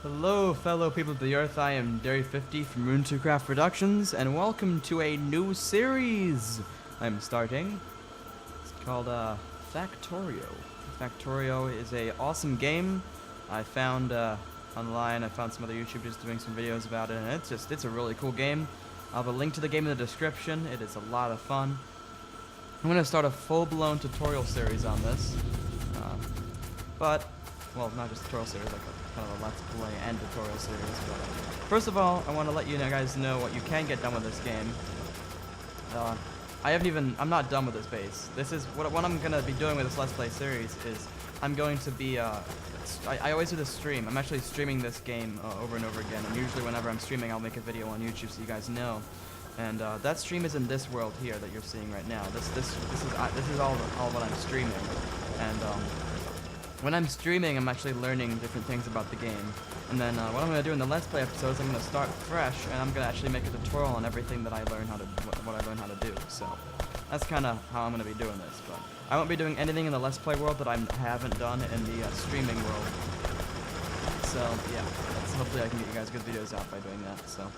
Hello, fellow people of the Earth. I am Deery50 from Runetooncraft Productions, and welcome to a new series I'm starting. It's called Factorio. Factorio is a awesome game. I found online. I found some other YouTubers doing some videos about it, and it's a really cool game. I'll have a link to the game in the description. It is a lot of fun. I'm gonna start a full-blown tutorial series on this, well, not just tutorial series, like kind of a let's play and tutorial series. But first of all, I want to let you guys know what you can get done with this game. I'm not done with this base. This is what I'm gonna be doing with this let's play series is I'm going to be I always do this stream. I'm actually streaming this game over and over again, and usually whenever I'm streaming, I'll make a video on YouTube so you guys know. And that stream is in this world here that you're seeing right now. This is all what I'm streaming, and when I'm streaming, I'm actually learning different things about the game. And then what I'm going to do in the Let's Play episodes, I'm going to start fresh, and I'm going to actually make a tutorial on everything that I learn what I learn how to do. So that's kind of how I'm going to be doing this. But I won't be doing anything in the Let's Play world that I haven't done in the streaming world. So yeah, hopefully I can get you guys good videos out by doing that. So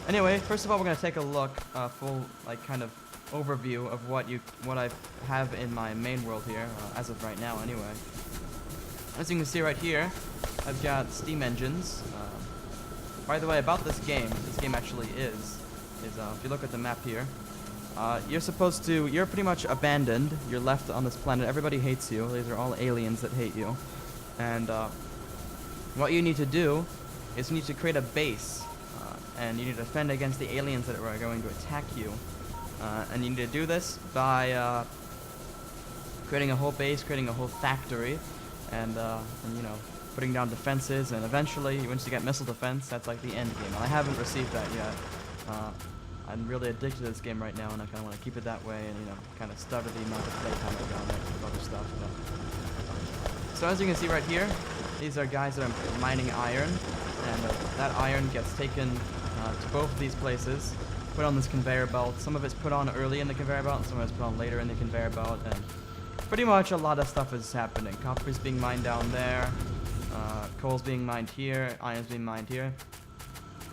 anyway, first of all, we're going to take a look, full kind of overview of what I have in my main world here, as of right now anyway. As you can see right here, I've got steam engines. By the way, about this game actually is if you look at the map here, you're pretty much abandoned. You're left on this planet. Everybody hates you. These are all aliens that hate you. And what you need to do is you need to create a base, and you need to defend against the aliens that are going to attack you. And you need to do this by creating a whole base, creating a whole factory. And you know, putting down defenses, and eventually, once you get missile defense, that's like the end game. And I haven't received that yet. I'm really addicted to this game right now, and I kind of want to keep it that way, and you know, kind of stutter the amount of playtime I've got on it with other stuff. But so as you can see right here, these are guys that are mining iron, and that iron gets taken to both of these places, put on this conveyor belt. Some of it's put on early in the conveyor belt, and some of it's put on later in the conveyor belt, and pretty much a lot of stuff is happening. Copper's being mined down there, coal's being mined here, iron's being mined here.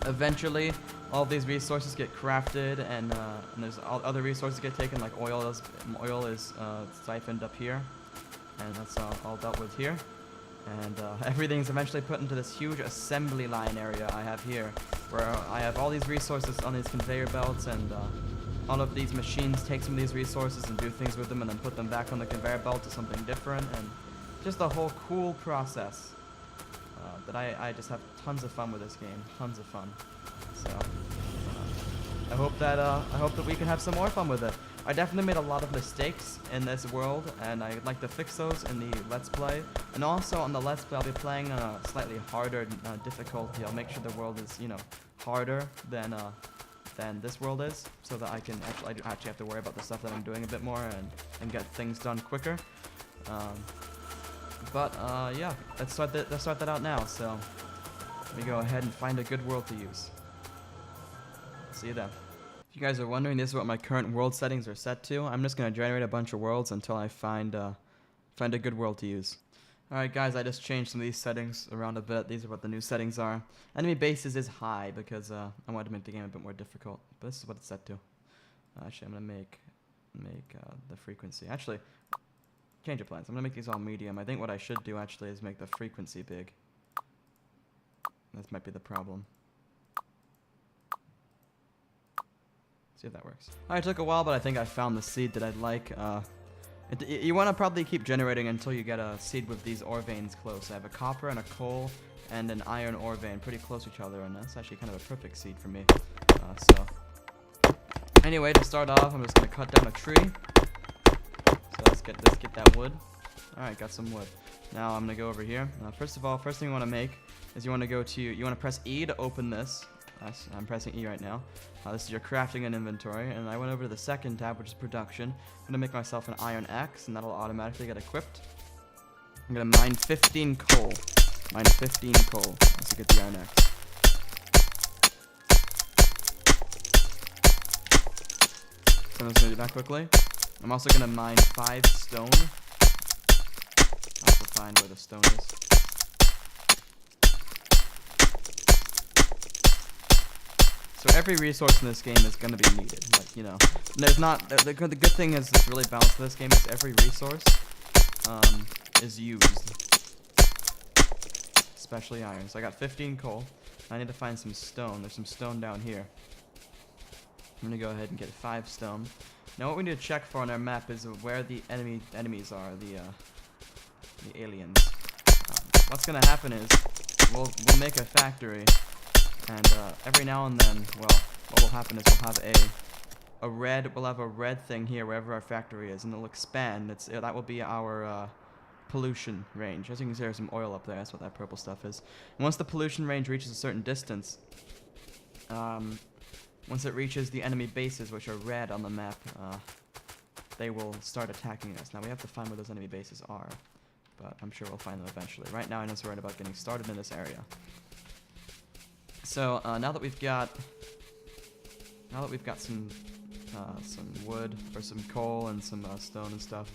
Eventually, all of these resources get crafted, and there's other resources get taken, like oil is siphoned up here, and that's all dealt with here. And everything's eventually put into this huge assembly line area I have here, where I have all these resources on these conveyor belts, and all of these machines take some of these resources and do things with them and then put them back on the conveyor belt to something different, and just a whole cool process that I just have tons of fun with this game, tons of fun. So I hope that we can have some more fun with it. I definitely made a lot of mistakes in this world, and I'd like to fix those in the Let's Play. And also on the Let's Play, I'll be playing on a slightly harder difficulty. I'll make sure the world is, you know, harder than this world is, so that I actually have to worry about the stuff that I'm doing a bit more and get things done quicker. Yeah, let's start that out now. So let me go ahead and find a good world to use. See you then. If you guys are wondering, this is what my current world settings are set to. I'm just gonna generate a bunch of worlds until I find a good world to use. Alright guys, I just changed some of these settings around a bit. These are what the new settings are. Enemy bases is high because I wanted to make the game a bit more difficult. But this is what it's set to. Actually, I'm going to make the frequency. Actually, change of plans. I'm going to make these all medium. I think what I should do actually is make the frequency big. This might be the problem. See if that works. Alright, it took a while, but I think I found the seed that I'd like. You want to probably keep generating until you get a seed with these ore veins close. I have a copper and a coal and an iron ore vein pretty close to each other, and that's actually kind of a perfect seed for me. Anyway, to start off, I'm just going to cut down a tree. So let's get that wood. Alright, got some wood. Now I'm going to go over here. First thing you want to make is you want to press E to open this. I'm pressing E right now. This is your crafting and inventory, and I went over to the second tab, which is production. I'm gonna make myself an iron axe, and that'll automatically get equipped. I'm gonna mine 15 coal. Mine 15 coal to get the iron axe. So I'm just gonna do that quickly. I'm also gonna mine 5 stone. I'll have to find where the stone is. So every resource in this game is going to be needed. Like, you know, there's not... The good thing is it's really balanced in this game is every resource is used. Especially iron. So I got 15 coal. I need to find some stone. There's some stone down here. I'm going to go ahead and get 5 stone. Now what we need to check for on our map is where the enemies are, the aliens. What's going to happen is we'll make a factory, and every now and then, well, what will happen is we'll have a red thing here wherever our factory is, and it'll expand. That will be our pollution range. As you can see, there's some oil up there. That's what that purple stuff is. And once the pollution range reaches a certain distance, once it reaches the enemy bases, which are red on the map, they will start attacking us. Now we have to find where those enemy bases are, but I'm sure we'll find them eventually. Right now I'm just worried about getting started in this area. So now that we've got some wood or some coal and some stone and stuff,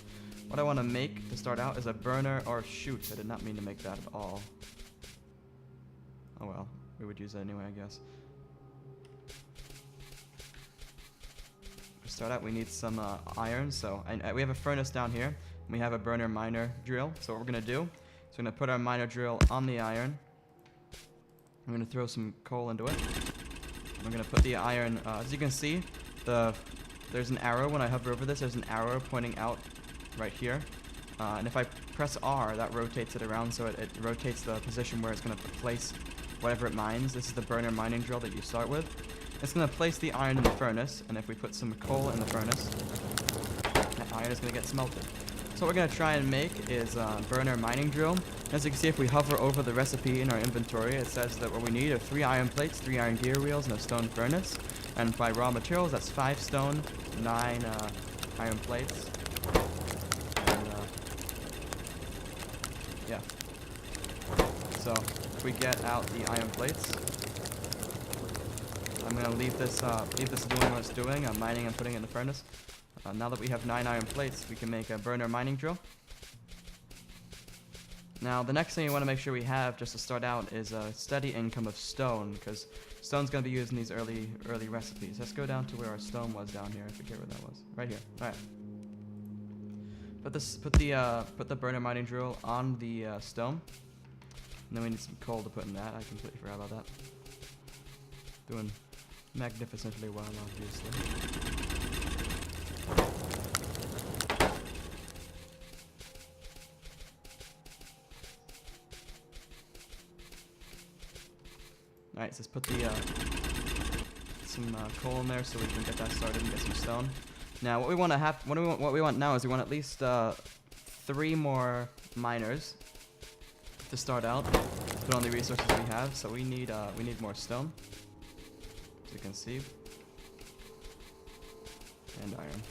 what I want to make to start out is a burner. Or shoot, I did not mean to make that at all. Oh well, we would use that anyway, I guess. To start out, we need some iron. So we have a furnace down here. And we have a burner miner drill. So what we're gonna do is we're gonna put our miner drill on the iron. I'm gonna throw some coal into it. I'm gonna put the iron. As you can see, there's an arrow when I hover over this. There's an arrow pointing out right here. And if I press R, that rotates it around, so it rotates the position where it's gonna place whatever it mines. This is the burner mining drill that you start with. It's going to place the iron in the furnace, and if we put some coal in the furnace, that iron is going to get smelted. So what we're going to try and make is a burner mining drill. As you can see, if we hover over the recipe in our inventory, it says that what we need are 3 iron plates, 3 iron gear wheels, and a stone furnace. And by raw materials, that's 5 stone, 9 iron plates. And, yeah. So if we get out the iron plates, I'm going to leave this doing what it's doing. I'm mining and putting it in the furnace. Now that we have 9 iron plates, we can make a burner mining drill. Now, the next thing you want to make sure we have, just to start out, is a steady income of stone, because stone's going to be used in these early recipes. Let's go down to where our stone was down here. I forget where that was. Right here. All right. Put the burner mining drill on the stone. And then we need some coal to put in that. I completely forgot about that. Doing magnificently well, obviously. Alright, so let's put some coal in there so we can get that started and get some stone. Now, what we want now is we want at least 3 more miners to start out. Put on the resources we have, so we need more stone. As you can see, and iron.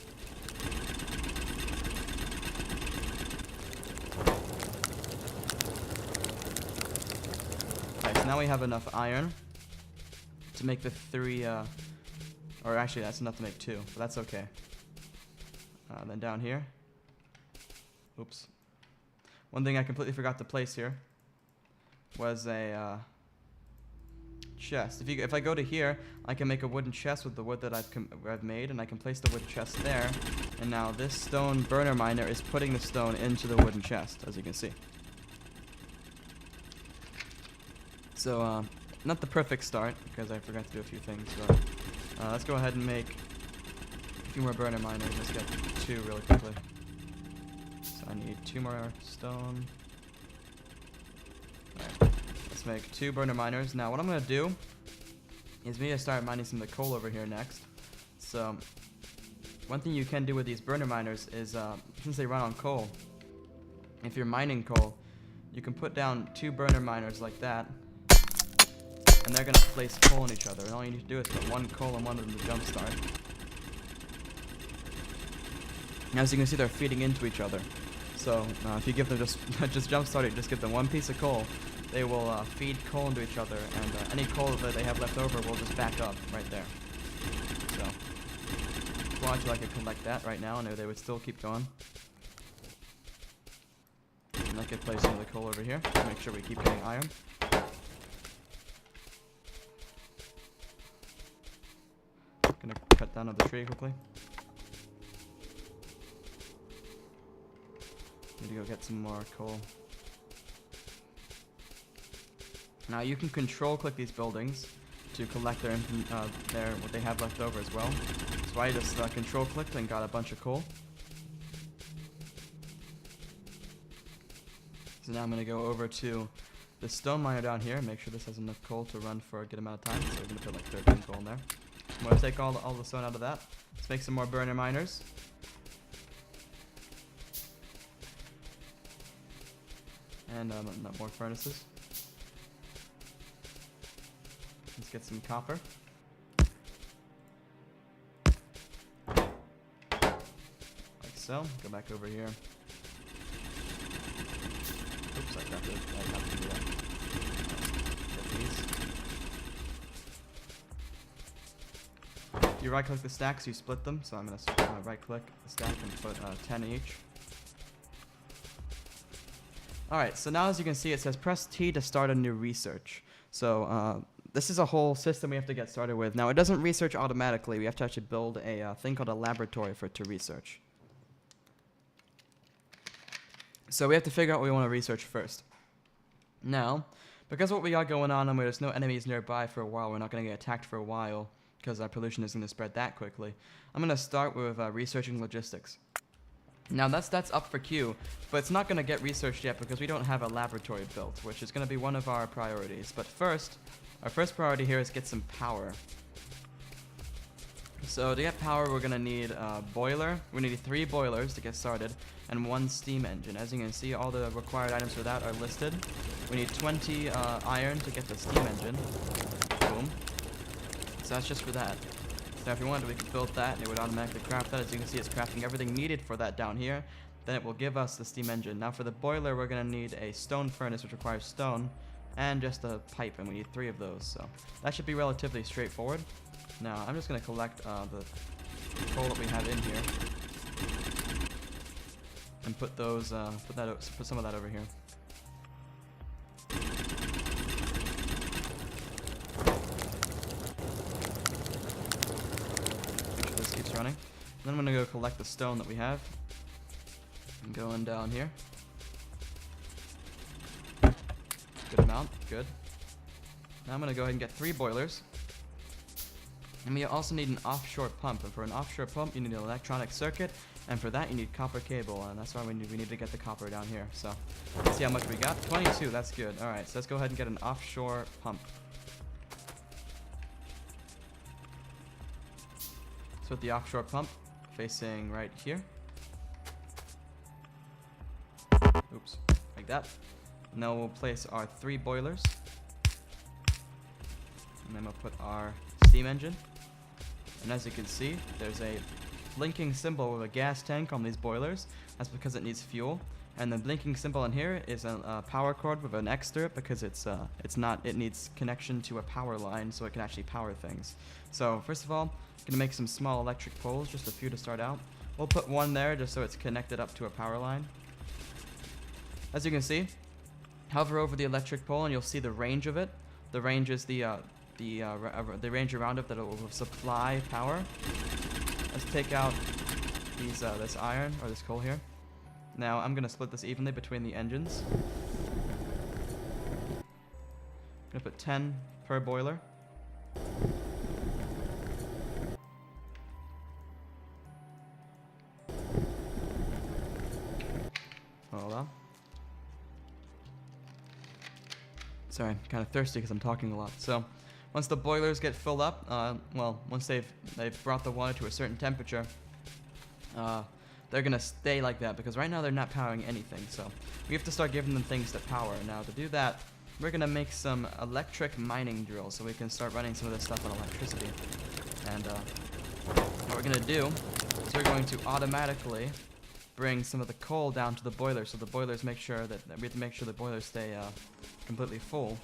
Alright, so now we have enough iron to make the 3, or actually that's enough to make 2, but that's okay. Then down here, oops. One thing I completely forgot to place here was a chest. If I go to here, I can make a wooden chest with the wood that I've made, and I can place the wooden chest there. And now this stone burner miner is putting the stone into the wooden chest, as you can see. So not the perfect start because I forgot to do a few things. But let's go ahead and make a few more burner miners. Let's get 2 really quickly. So I need 2 more stone. Alright. Let's make 2 burner miners. Now what I'm going to do is we need to start mining some of the coal over here next. So one thing you can do with these burner miners is since they run on coal, if you're mining coal, you can put down 2 burner miners like that, and they're going to place coal in each other. And all you need to do is put 1 coal and 1 of them to jumpstart. As you can see, they're feeding into each other. So if you give them just jumpstart it, just give them 1 piece of coal, they will feed coal into each other, and any coal that they have left over will just back up right there. So watch like I collect that right now, and they would still keep going. And I could place some of the coal over here to make sure we keep getting iron. down of the tree quickly. Need to go get some more coal. Now you can control click these buildings to collect their what they have left over as well. So I just control clicked and got a bunch of coal. So now I'm going to go over to the stone miner down here and make sure this has enough coal to run for a good amount of time. So we're going to put like 13 coal in there. I'm going to take all the stone out of that. Let's make some more burner miners. And more furnaces. Let's get some copper. Like so. Go back over here. Oops, I dropped it. I have to do that. Get these. You right click the stacks, you split them. So I'm going to right click the stack and put 10 each. Alright, so now as you can see it says press T to start a new research. So this is a whole system we have to get started with. Now it doesn't research automatically, we have to actually build a thing called a laboratory for it to research. So we have to figure out what we want to research first. Now, because what we got going on and there's no enemies nearby for a while, we're not going to get attacked for a while because our pollution isn't going to spread that quickly. I'm going to start with researching logistics. Now that's up for Q, but it's not going to get researched yet because we don't have a laboratory built, which is going to be one of our priorities. But first, our first priority here is get some power. So to get power, we're going to need a boiler. We need 3 boilers to get started, and 1 steam engine. As you can see, all the required items for that are listed. We need 20 iron to get the steam engine. Boom. So that's just for that. So if you wanted, we could build that, and it would automatically craft that. As you can see, it's crafting everything needed for that down here. Then it will give us the steam engine. Now for the boiler, we're going to need a stone furnace, which requires stone, and just a pipe, and we need 3 of those. So that should be relatively straightforward. Now I'm just going to collect the coal that we have in here, and put those, put some of that over here. Running. Then I'm going to go collect the stone that we have. I'm going down here. Good amount. Good. Now I'm going to go ahead and get 3 boilers. And we also need an offshore pump. And for an offshore pump, you need an electronic circuit. And for that, you need copper cable. And that's why we need to get the copper down here. So let's see how much we got. 22. That's good. Alright, so let's go ahead and get an offshore pump. With the offshore pump facing right here. Oops, like that. Now we'll place our 3 boilers. And then we'll put our steam engine. And as you can see, there's a blinking symbol with a gas tank on these boilers. That's because it needs fuel. And the blinking symbol in here is a power cord with an X through it because it needs connection to a power line so it can actually power things. So first of all, gonna make some small electric poles, just a few to start out. We'll put 1 there just so it's connected up to a power line. As you can see, hover over the electric pole and you'll see the range of it. The range is the range around it that it will supply power. Let's take out these this iron or this coal here. Now I'm gonna split this evenly between the engines. I'm gonna put 10 per boiler. Hold on. Sorry, I'm kind of thirsty because I'm talking a lot. So, once the boilers get filled up, well, once they've brought the water to a certain temperature, they're gonna stay like that because right now they're not powering anything. So we have to start giving them things to power. Now to do that, we're gonna make some electric mining drills so we can start running some of this stuff on electricity. And what we're gonna do is we're going to automatically bring some of the coal down to the boiler, so the boilers make sure that we have to make sure the boilers stay completely full.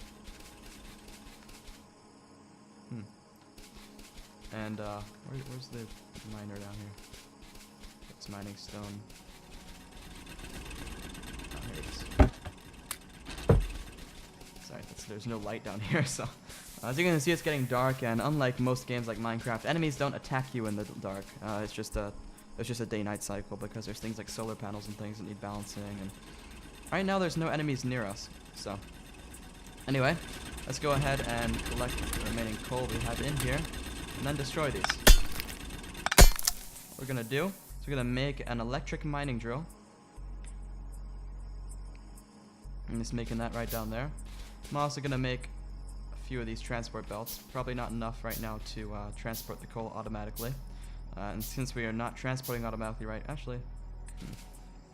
And where's the miner down here? It's mining stone. Oh, here it is. Sorry, there's no light down here, so As you can see, it's getting dark, and unlike most games like Minecraft, enemies don't attack you in the dark. It's just a day-night cycle because there's things like solar panels and things that need balancing. And right now, there's no enemies near us. So, anyway, let's go ahead and collect the remaining coal we have in here, and then destroy these. What we're gonna do is we're gonna make an electric mining drill. I'm just making that right down there. I'm also gonna make few of these transport belts. Probably not enough right now to transport the coal automatically. And since we are not transporting automatically actually,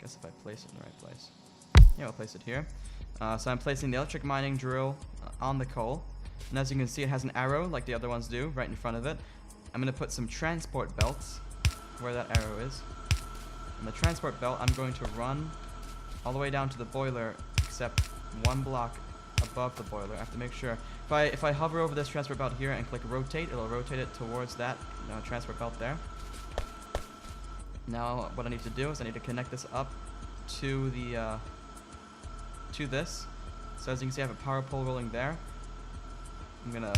guess if I place it in the right place. Yeah, I'll place it here. So I'm placing the electric mining drill on the coal. And as you can see, it has an arrow like the other ones do right in front of it. I'm going to put some transport belts where that arrow is. And the transport belt I'm going to run all the way down to the boiler except one block above the boiler. I have to make sure if I hover over this transport belt here and click rotate, it'll rotate it towards that transport belt there. Now what I need to do is I need to connect this up to the to this. So as you can see, I have a power pole rolling there. I'm gonna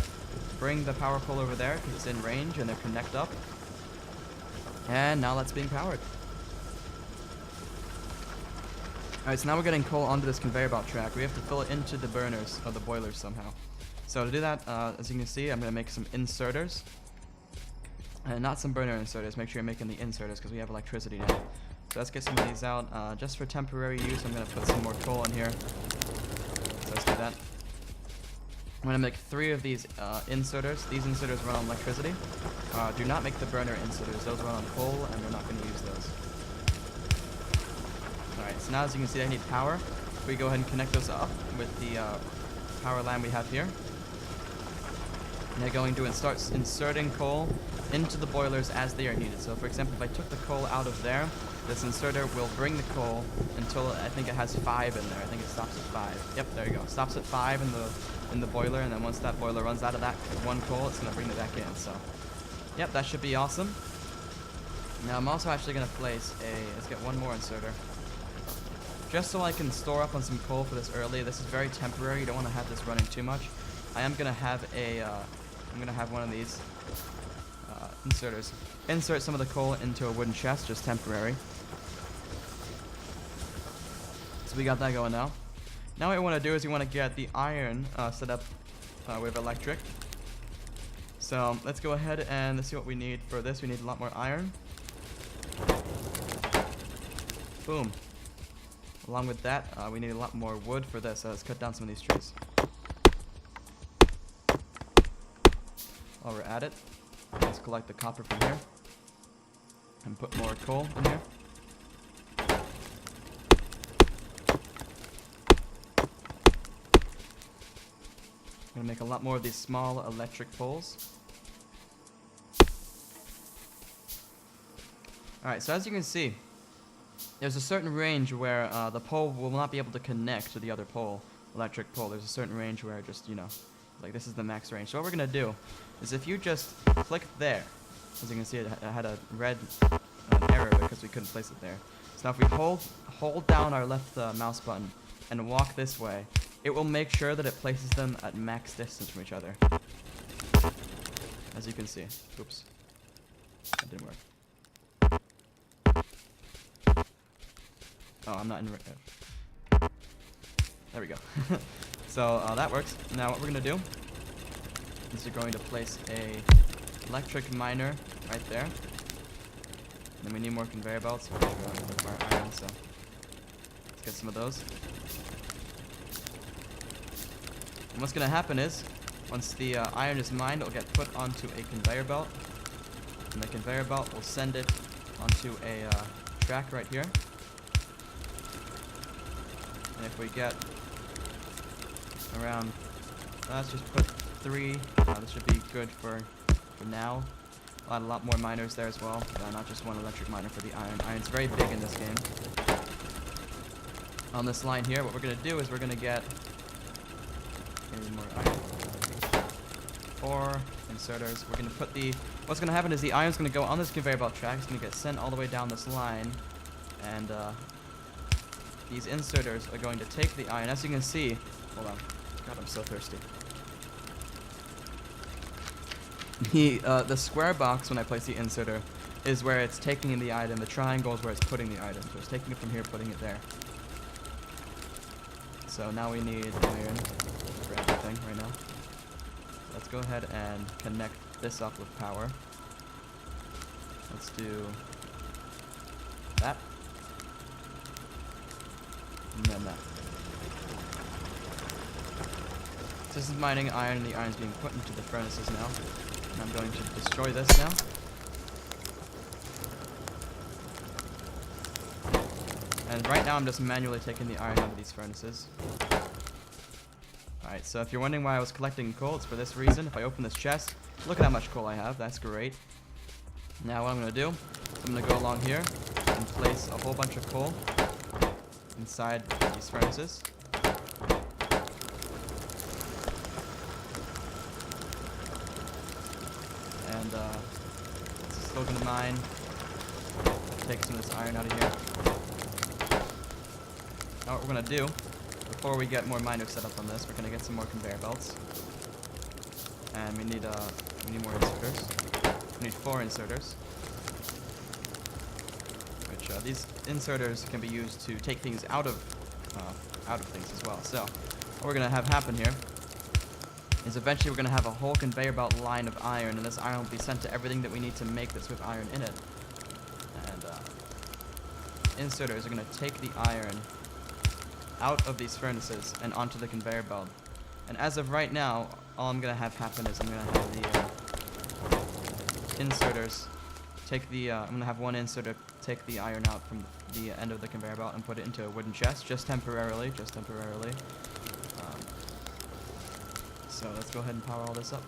bring the power pole over there because it's in range and they connect up. And now that's being powered. Alright, so now we're getting coal onto this conveyor belt track. We have to fill it into the burners or the boilers somehow. So to do that, as you can see, I'm going to make some inserters. And not some burner inserters. Make sure you're making the inserters because we have electricity now. So let's get some of these out. Just for temporary use, I'm going to put some more coal in here. So let's do that. I'm going to make 3 of these inserters. These inserters run on electricity. Do not make the burner inserters. Those run on coal, and we're not going to use those. Alright, so now as you can see, I need power. We go ahead and connect those up with the power line we have here. And they're going to start inserting coal into the boilers as they are needed. So for example, if I took the coal out of there, this inserter will bring the coal until I think it has 5 in there. I think it stops at 5. Yep, there you go. Stops at 5 in the boiler, and then once that boiler runs out of that one coal, it's going to bring it back in. So, yep, that should be awesome. Now I'm also actually going to place let's get one more inserter. Just so I can store up on some coal for this early. This is very temporary. You don't want to have this running too much. I am gonna have I'm gonna have one of these inserters insert some of the coal into a wooden chest, just temporary. So we got that going now. Now what we want to do is we want to get the iron set up with electric. So let's go ahead and let's see what we need for this. We need a lot more iron. Boom. Along with that, we need a lot more wood for this. So let's cut down some of these trees. While we're at it, let's collect the copper from here and put more coal in here. I'm gonna make a lot more of these small electric poles. Alright, so as you can see, there's a certain range where the pole will not be able to connect to the other pole, electric pole. There's a certain range where just, like this is the max range. So what we're going to do is if you just click there, as you can see it had a red arrow because we couldn't place it there. So now if we hold down our left mouse button and walk this way, it will make sure that it places them at max distance from each other. As you can see. Oops. That didn't work. Oh, I'm not in... There we go. So that works. Now what we're going to do is we're going to place a electric miner right there. And then we need more conveyor belts. So we're our iron, so let's get some of those. And what's going to happen is, once the iron is mined, it'll get put onto a conveyor belt. And the conveyor belt will send it onto a track right here. And if we get around, let's just put 3. This should be good for now. A lot more miners there as well. Not just one electric miner for the iron. Iron's very big in this game. On this line here, what we're going to do is we're going to get more iron. 4 inserters. We're going to put what's going to happen is the iron's going to go on this conveyor belt track. It's going to get sent all the way down this line. And these inserters are going to take the iron. As you can see, hold on. God, I'm so thirsty. The square box, when I place the inserter, is where it's taking the item. The triangle is where it's putting the item. So it's taking it from here, putting it there. So now we need iron for everything right now. Let's go ahead and connect this up with power. Let's do that. And then that. So this is mining iron, and the iron is being put into the furnaces now. And I'm going to destroy this now. And right now I'm just manually taking the iron out of these furnaces. Alright, so if you're wondering why I was collecting coal, it's for this reason. If I open this chest, look at how much coal I have. That's great. Now what I'm going to do, I'm going to go along here and place a whole bunch of coal inside these furnaces. And it's still going to mine. Take some of this iron out of here. Now what we're going to do, before we get more miners set up on this, we're going to get some more conveyor belts. And we need more inserters. We need 4 inserters. Which these inserters can be used to take things out of things as well. So what we're going to have happen here is eventually we're going to have a whole conveyor belt line of iron, and this iron will be sent to everything that we need to make this with iron in it. And inserters are going to take the iron out of these furnaces and onto the conveyor belt. And as of right now, all I'm going to have happen is I'm going to have the inserters take the, I'm going to have one inserter take the iron out from the end of the conveyor belt and put it into a wooden chest, just temporarily. So let's go ahead and power all this up.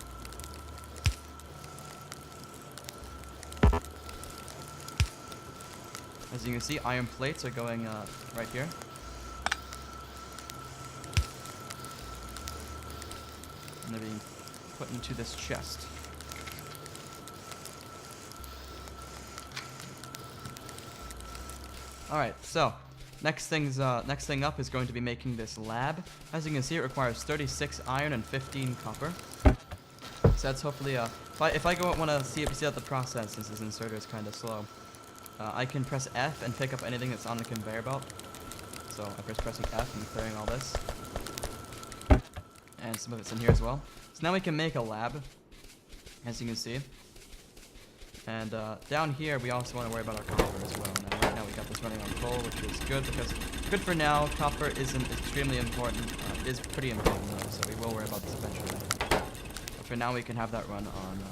As you can see, iron plates are going right here. And they're being put into this chest. Alright, so next thing up is going to be making this lab. As you can see, it requires 36 iron and 15 copper. So that's hopefully if I want to see out the process, since this inserter is kind of slow, I can press F and pick up anything that's on the conveyor belt. So I pressing F and clearing all this. And some of it's in here as well. So now we can make a lab, as you can see. And down here, we also want to worry about our copper as well. Now, right now, we got this running on coal, which is good because, good for now, copper isn't extremely important. It is pretty important though, so we will worry about this eventually. But for now, we can have that run on.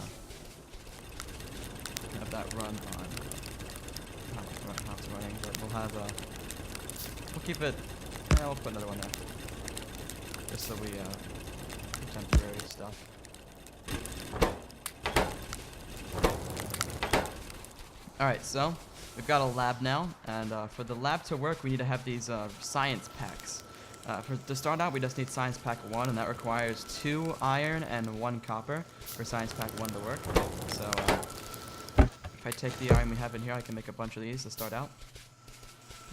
How it's running, but we'll have we'll keep it. We'll put another one there, just so we temporary stuff. Alright, so we've got a lab now, and for the lab to work, we need to have these science packs. To start out, we just need science pack 1, and that requires 2 iron and 1 copper for science pack 1 to work. So if I take the iron we have in here, I can make a bunch of these to start out.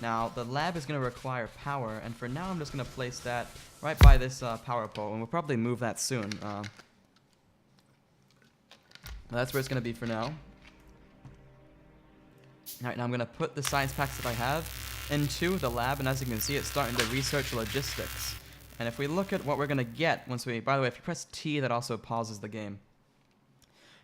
Now, the lab is going to require power, and for now I'm just going to place that right by this power pole, and we'll probably move that soon. That's where it's going to be for now. Alright, now I'm going to put the science packs that I have into the lab, and as you can see, it's starting to research logistics. And if we look at what we're going to get once we... By the way, if you press T, that also pauses the game.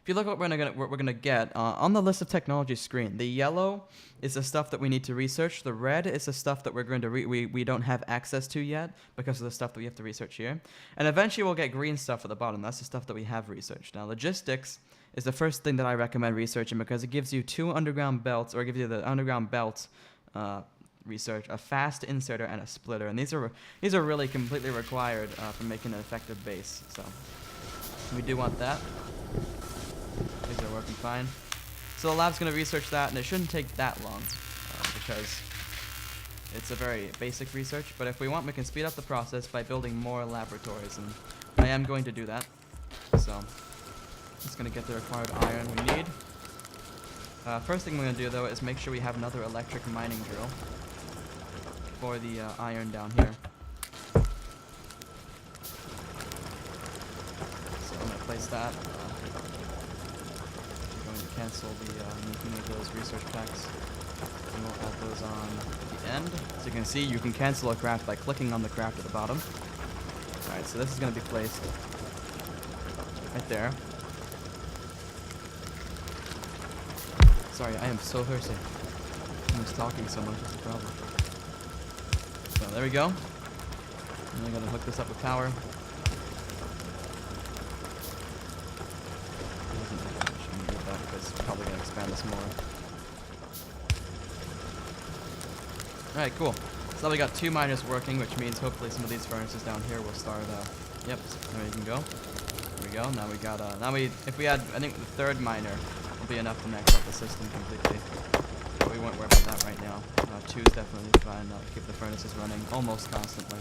If you look at what we're gonna get on the list of technology screen, the yellow is the stuff that we need to research. The red is the stuff that we're going to we don't have access to yet because of the stuff that we have to research here. And eventually we'll get green stuff at the bottom. That's the stuff that we have researched. Now logistics is the first thing that I recommend researching because it gives you 2 underground belts, or gives you the underground belt research, a fast inserter, and a splitter. And these are really completely required for making an effective base. So we do want that. These are working fine. So the lab's going to research that, and it shouldn't take that long because it's a very basic research. But if we want, we can speed up the process by building more laboratories, and I am going to do that. So just going to get the required iron we need. First thing we're going to do, though, is make sure we have another electric mining drill for the iron down here. So I'm going to place that cancel the making of those research packs. And we'll add those on at the end. As you can see, you can cancel a craft by clicking on the craft at the bottom. Alright, so this is going to be placed right there. Sorry, I am so thirsty. I'm just talking so much, that's the problem. So there we go. And I'm going to hook this up with power. Because it's probably going to expand this more. Alright, cool. So now we got 2 miners working, which means hopefully some of these furnaces down here will start, yep, there you can go. There we go. Now we got, if we add, I think the 3rd miner will be enough to max out the system completely. But we won't worry about that right now. 2 is definitely fine. That'll keep the furnaces running almost constantly.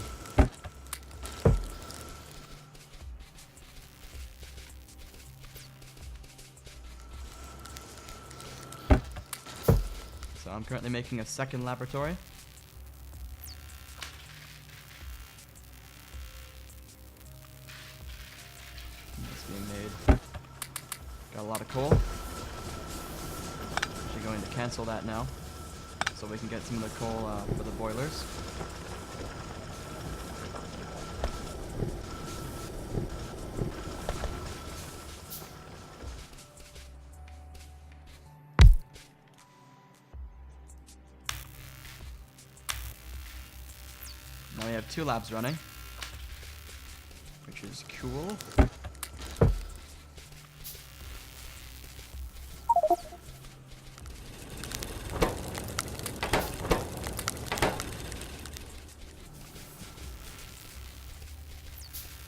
So I'm currently making a 2nd laboratory. It's being made. Got a lot of coal. Actually going to cancel that now, so we can get some of the coal for the boilers. Now we have 2 labs running, which is cool.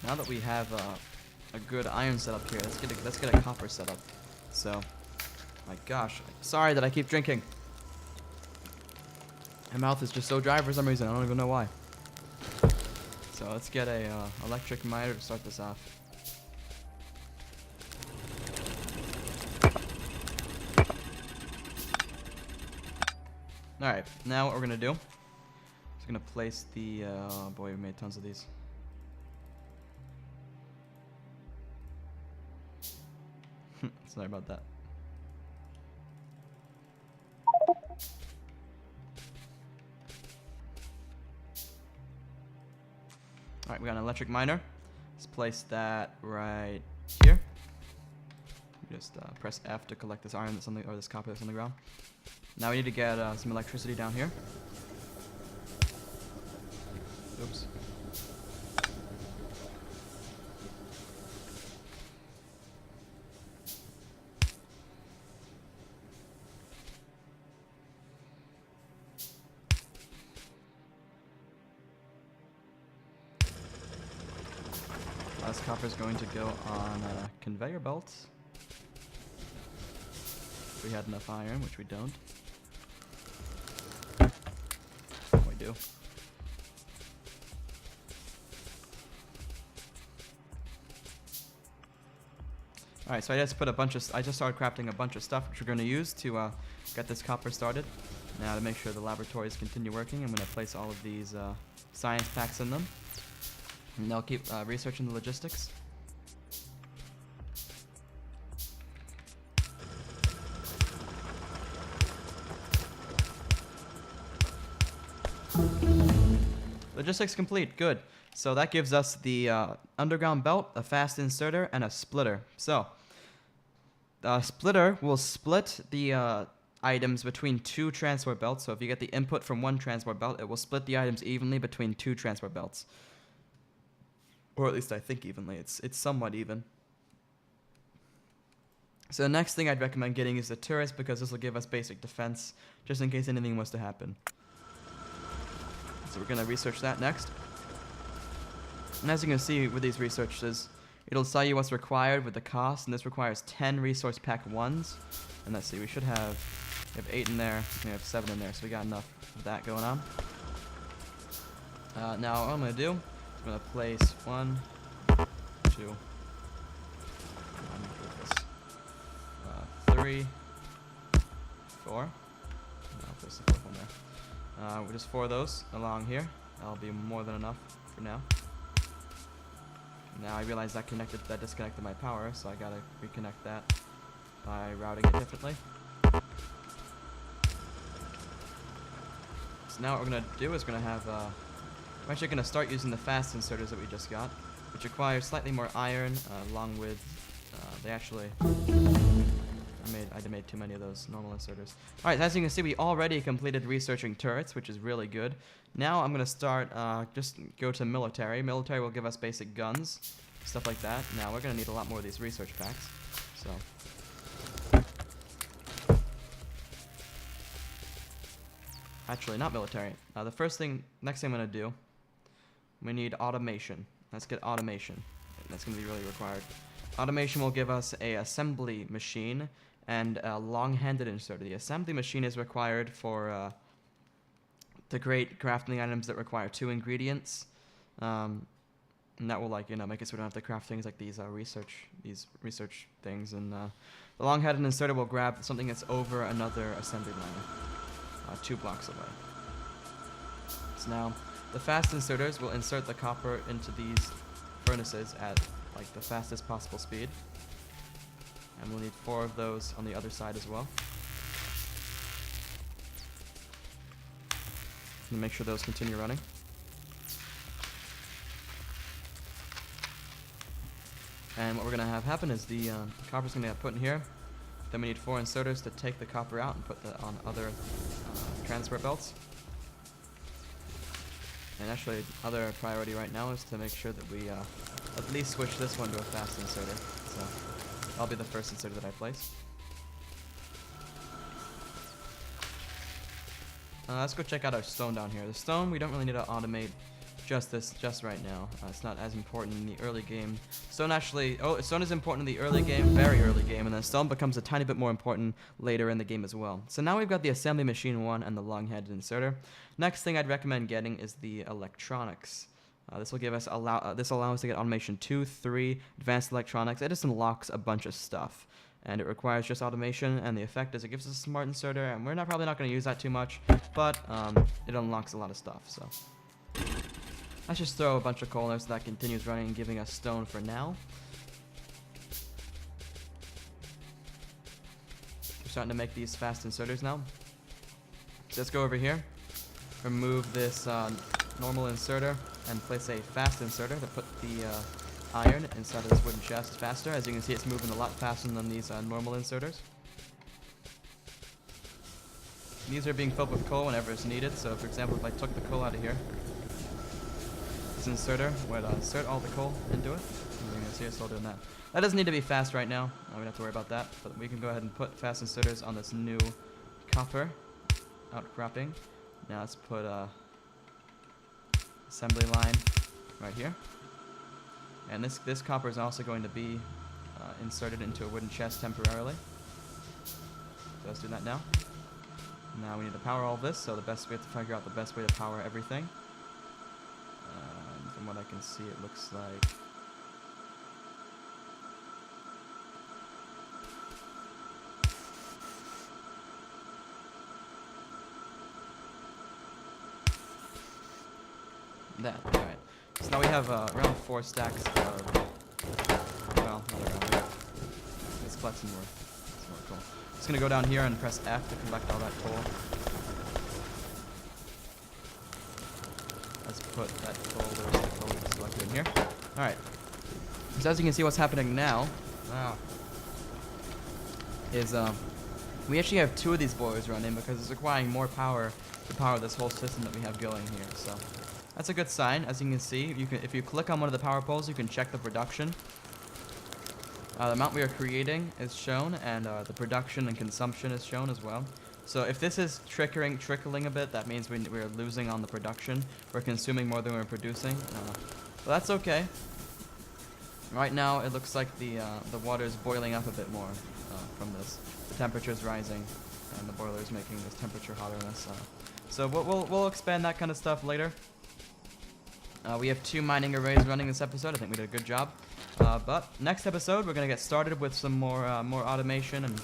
Now that we have a good iron setup here, let's get a copper setup. So, my gosh, sorry that I keep drinking. My mouth is just so dry for some reason. I don't even know why. So let's get a electric miner to start this off. All right, now what we're gonna do is gonna place the. Oh boy, we made tons of these. Sorry about that. Alright, we got an electric miner. Let's place that right here. Just press F to collect this iron that's on the, or this copper that's on the ground. Now we need to get some electricity down here. Oops. This copper is going to go on a conveyor belt. If we had enough iron, which we don't. We do. Alright, so I just started crafting a bunch of stuff which we're going to use to get this copper started. Now to make sure the laboratories continue working, I'm going to place all of these science packs in them. And they'll keep researching the logistics. Logistics complete. Good. So that gives us the underground belt, a fast inserter, and a splitter. So the splitter will split the items between 2 transport belts. So if you get the input from 1 transport belt, it will split the items evenly between 2 transport belts. Or at least I think evenly. It's somewhat even. So the next thing I'd recommend getting is the turrets, because this will give us basic defense, just in case anything was to happen. So we're going to research that next. And as you can see with these researches, it'll tell you what's required with the cost, and this requires 10 resource pack 1s. And let's see, we have 8 in there, we have 7 in there, so we got enough of that going on. Now what I'm going to do, I'm going to place 1, 2, 3, 4. I'll place the 4th one there. We'll just 4 of those along here. That'll be more than enough for now. Now I realize that disconnected my power, so I gotta reconnect that. by routing it differently. So now what we're going to do is we're going to have, we're actually going to start using the fast inserters that we just got, which require slightly more iron, along with, they actually, I made too many of those normal inserters. Alright, as you can see, we already completed researching turrets, which is really good. Now I'm going to start, just go to military. Military will give us basic guns, stuff like that. Now we're going to need a lot more of these research packs, so... Actually, not military. The next thing I'm going to do, we need automation. Let's get automation. That's going to be really required. Automation will give us a assembly machine and a long-handed inserter. The assembly machine is required for to create crafting items that require 2 ingredients. And that will, like, make it so we don't have to craft things like these research things. And the long-handed inserter will grab something that's over another assembly line, 2 blocks away. So now, the fast inserters will insert the copper into these furnaces at like the fastest possible speed. And we'll need 4 of those on the other side as well. And make sure those continue running. And what we're going to have happen is the copper's going to get put in here. Then we need 4 inserters to take the copper out and put that on other transport belts. And actually, other priority right now is to make sure that we at least switch this one to a fast inserter. So that'll be the first inserter that I place. Let's go check out our stone down here. The stone, we don't really need to automate just right now. It's not as important in the early game. Stone is important in the early game, very early game, and then stone becomes a tiny bit more important later in the game as well. So now we've got the assembly machine 1 and the long-headed inserter. Next thing I'd recommend getting is the electronics. This will give us this allows us to get automation 2, 3, advanced electronics. It just unlocks a bunch of stuff. And it requires just automation, and the effect is it gives us a smart inserter, and we're probably not going to use that too much, but it unlocks a lot of stuff, so... Let's just throw a bunch of coal there so that continues running and giving us stone for now. We're starting to make these fast inserters now. So let's go over here, remove this normal inserter, and place a fast inserter to put the iron inside of this wooden chest faster. As you can see, it's moving a lot faster than these normal inserters. These are being filled with coal whenever it's needed, so for example, if I took the coal out of here, this inserter would insert all the coal into it. And you're going to see us still doing that. That doesn't need to be fast right now. We don't have to worry about that. But we can go ahead and put fast inserters on this new copper outcropping. Now let's put a assembly line right here. And this copper is also going to be inserted into a wooden chest temporarily. So let's do that now. Now we need to power all of this. So we have to figure out the best way to power everything. From what I can see, it looks like that. Alright. So now we have around 4 stacks of, well, not around here. Let's collect some more coal. Just gonna go down here and press F to collect all that coal. Let's put that coal, there's the coal selected in here. Alright. So as you can see, what's happening now, is we actually have 2 of these boilers running because it's requiring more power to power this whole system that we have going here. So that's a good sign. As you can see, if you click on one of the power poles, you can check the production. The amount we are creating is shown, and the production and consumption is shown as well. So if this is trickling a bit, that means we're losing on the production. We're consuming more than we're producing. But that's okay. Right now, it looks like the water is boiling up a bit more from this. The temperature is rising, and the boiler is making this temperature hotter than this. So we'll expand that kind of stuff later. We have 2 mining arrays running this episode. I think we did a good job. But next episode, we're gonna get started with some more automation and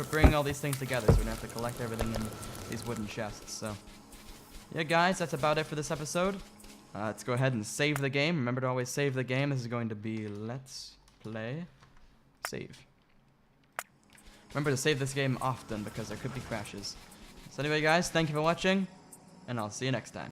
bringing all these things together. So we're gonna have to collect everything in these wooden chests. So yeah, guys, that's about it for this episode. Let's go ahead and save the game. Remember to always save the game. This is going to be Let's Play Save. Remember to save this game often because there could be crashes. So anyway, guys, thank you for watching, and I'll see you next time.